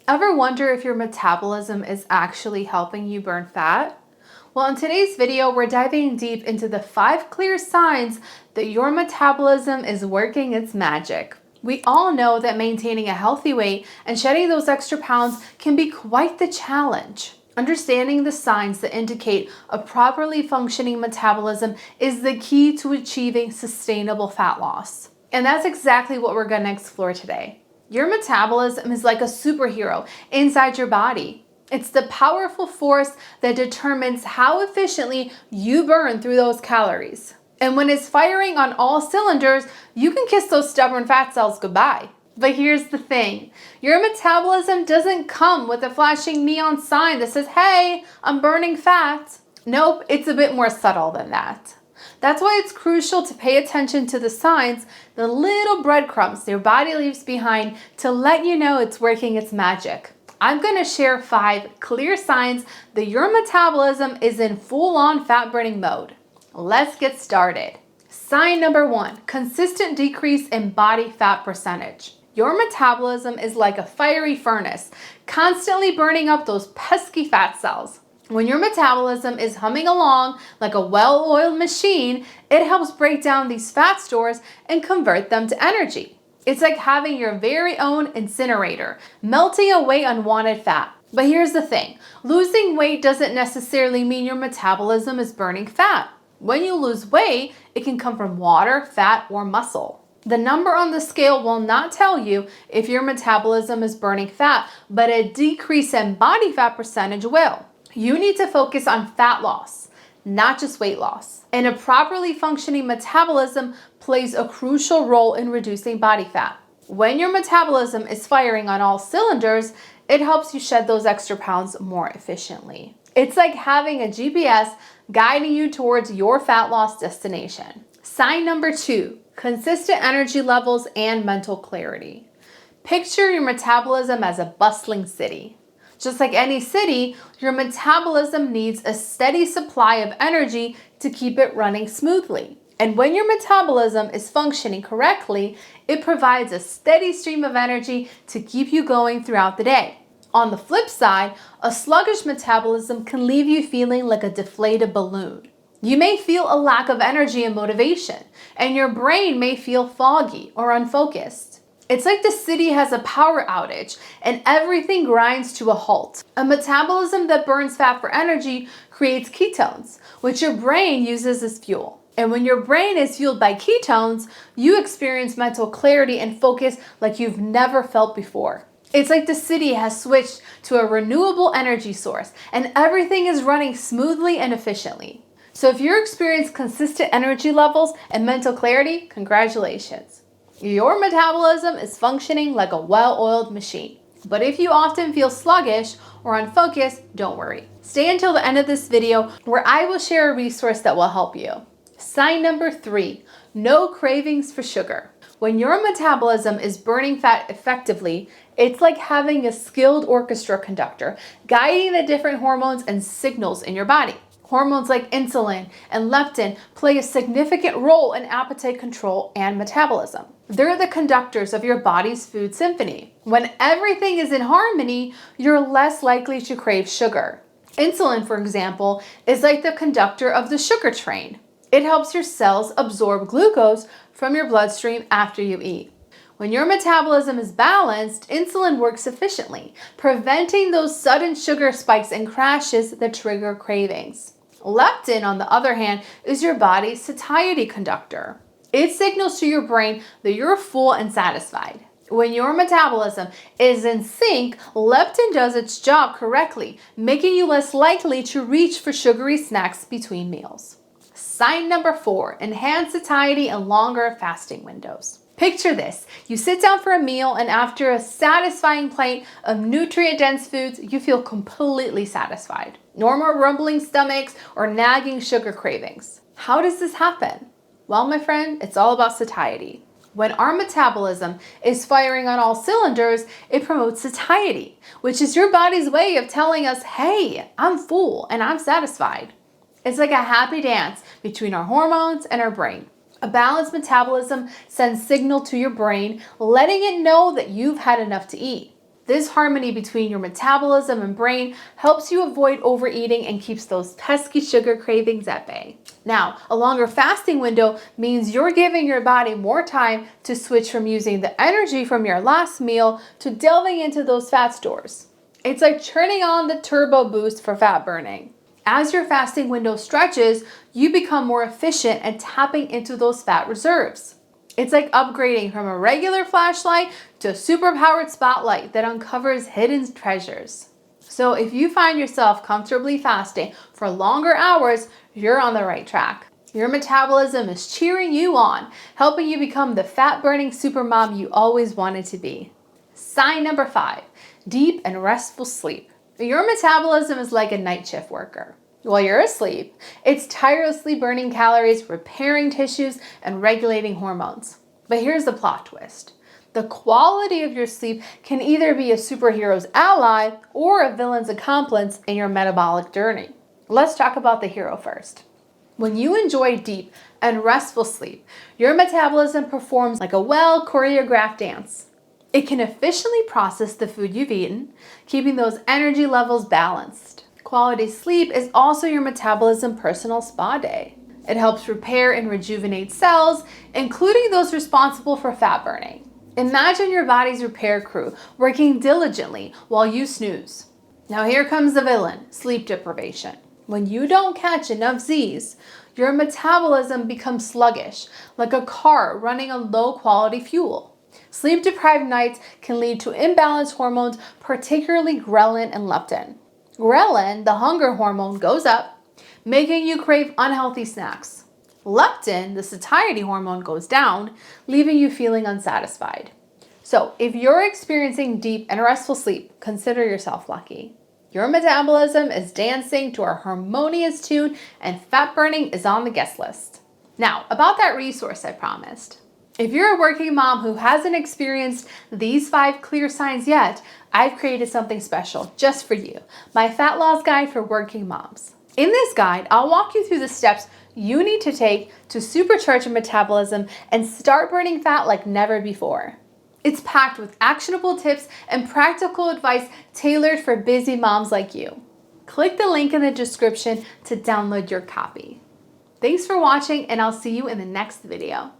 Ever wonder if your metabolism is actually helping you burn fat? Well, in today's video, we're diving deep into the 5 clear signs that your metabolism is working its magic. We all know that maintaining a healthy weight and shedding those extra pounds can be quite the challenge. Understanding the signs that indicate a properly functioning metabolism is the key to achieving sustainable fat loss. And that's exactly what we're going to explore today. Your metabolism is like a superhero inside your body. It's the powerful force that determines how efficiently you burn through those calories. And when it's firing on all cylinders, you can kiss those stubborn fat cells goodbye. But here's the thing, your metabolism doesn't come with a flashing neon sign that says, hey, I'm burning fat. Nope, it's a bit more subtle than that. That's why it's crucial to pay attention to the signs, the little breadcrumbs your body leaves behind to let you know it's working its magic. I'm going to share 5 clear signs that your metabolism is in full-on fat-burning mode. Let's get started. Sign number 1, consistent decrease in body fat percentage. Your metabolism is like a fiery furnace, constantly burning up those pesky fat cells. When your metabolism is humming along like a well-oiled machine, it helps break down these fat stores and convert them to energy. It's like having your very own incinerator, melting away unwanted fat. But here's the thing, losing weight doesn't necessarily mean your metabolism is burning fat. When you lose weight, it can come from water, fat, or muscle. The number on the scale will not tell you if your metabolism is burning fat, but a decrease in body fat percentage will. You need to focus on fat loss, not just weight loss. And a properly functioning metabolism plays a crucial role in reducing body fat. When your metabolism is firing on all cylinders, it helps you shed those extra pounds more efficiently. It's like having a GPS guiding you towards your fat loss destination. Sign number 2, consistent energy levels and mental clarity. Picture your metabolism as a bustling city. Just like any city, your metabolism needs a steady supply of energy to keep it running smoothly. And when your metabolism is functioning correctly, it provides a steady stream of energy to keep you going throughout the day. On the flip side, a sluggish metabolism can leave you feeling like a deflated balloon. You may feel a lack of energy and motivation, and your brain may feel foggy or unfocused. It's like the city has a power outage and everything grinds to a halt. A metabolism that burns fat for energy creates ketones, which your brain uses as fuel. And when your brain is fueled by ketones, you experience mental clarity and focus like you've never felt before. It's like the city has switched to a renewable energy source and everything is running smoothly and efficiently. So if you experience consistent energy levels and mental clarity, congratulations. Your metabolism is functioning like a well-oiled machine. But if you often feel sluggish or unfocused, don't worry. Stay until the end of this video where I will share a resource that will help you. Sign number 3, no cravings for sugar. When your metabolism is burning fat effectively, it's like having a skilled orchestra conductor guiding the different hormones and signals in your body. Hormones like insulin and leptin play a significant role in appetite control and metabolism. They're the conductors of your body's food symphony. When everything is in harmony, you're less likely to crave sugar. Insulin, for example, is like the conductor of the sugar train. It helps your cells absorb glucose from your bloodstream after you eat. When your metabolism is balanced, insulin works efficiently, preventing those sudden sugar spikes and crashes that trigger cravings. Leptin, on the other hand, is your body's satiety conductor. It signals to your brain that you're full and satisfied. When your metabolism is in sync, leptin does its job correctly, making you less likely to reach for sugary snacks between meals. Sign number 4, enhanced satiety and longer fasting windows. Picture this, you sit down for a meal and after a satisfying plate of nutrient-dense foods, you feel completely satisfied. No more rumbling stomachs or nagging sugar cravings. How does this happen? Well, my friend, it's all about satiety. When our metabolism is firing on all cylinders, it promotes satiety, which is your body's way of telling us, hey, I'm full and I'm satisfied. It's like a happy dance between our hormones and our brain. A balanced metabolism sends signal to your brain, letting it know that you've had enough to eat. This harmony between your metabolism and brain helps you avoid overeating and keeps those pesky sugar cravings at bay. Now, a longer fasting window means you're giving your body more time to switch from using the energy from your last meal to delving into those fat stores. It's like turning on the turbo boost for fat burning. As your fasting window stretches, you become more efficient at tapping into those fat reserves. It's like upgrading from a regular flashlight to a superpowered spotlight that uncovers hidden treasures. So if you find yourself comfortably fasting for longer hours, you're on the right track. Your metabolism is cheering you on, helping you become the fat-burning supermom you always wanted to be. Sign number 5, deep and restful sleep. Your metabolism is like a night shift worker. While you're asleep, it's tirelessly burning calories, repairing tissues, and regulating hormones. But here's the plot twist. The quality of your sleep can either be a superhero's ally or a villain's accomplice in your metabolic journey. Let's talk about the hero first. When you enjoy deep and restful sleep, your metabolism performs like a well-choreographed dance. It can efficiently process the food you've eaten, keeping those energy levels balanced. Quality sleep is also your metabolism personal spa day. It helps repair and rejuvenate cells, including those responsible for fat burning. Imagine your body's repair crew working diligently while you snooze. Now here comes the villain, sleep deprivation. When you don't catch enough Z's, your metabolism becomes sluggish, like a car running on low-quality fuel. Sleep-deprived nights can lead to imbalanced hormones, particularly ghrelin and leptin. Ghrelin, the hunger hormone, goes up, making you crave unhealthy snacks. Leptin, the satiety hormone, goes down, leaving you feeling unsatisfied. So if you're experiencing deep and restful sleep, consider yourself lucky. Your metabolism is dancing to a harmonious tune and fat burning is on the guest list. Now, about that resource I promised. If you're a working mom who hasn't experienced these 5 clear signs yet, I've created something special just for you, my Fat Loss Guide for Working Moms. In this guide, I'll walk you through the steps you need to take to supercharge your metabolism and start burning fat like never before. It's packed with actionable tips and practical advice tailored for busy moms like you. Click the link in the description to download your copy. Thanks for watching, and I'll see you in the next video.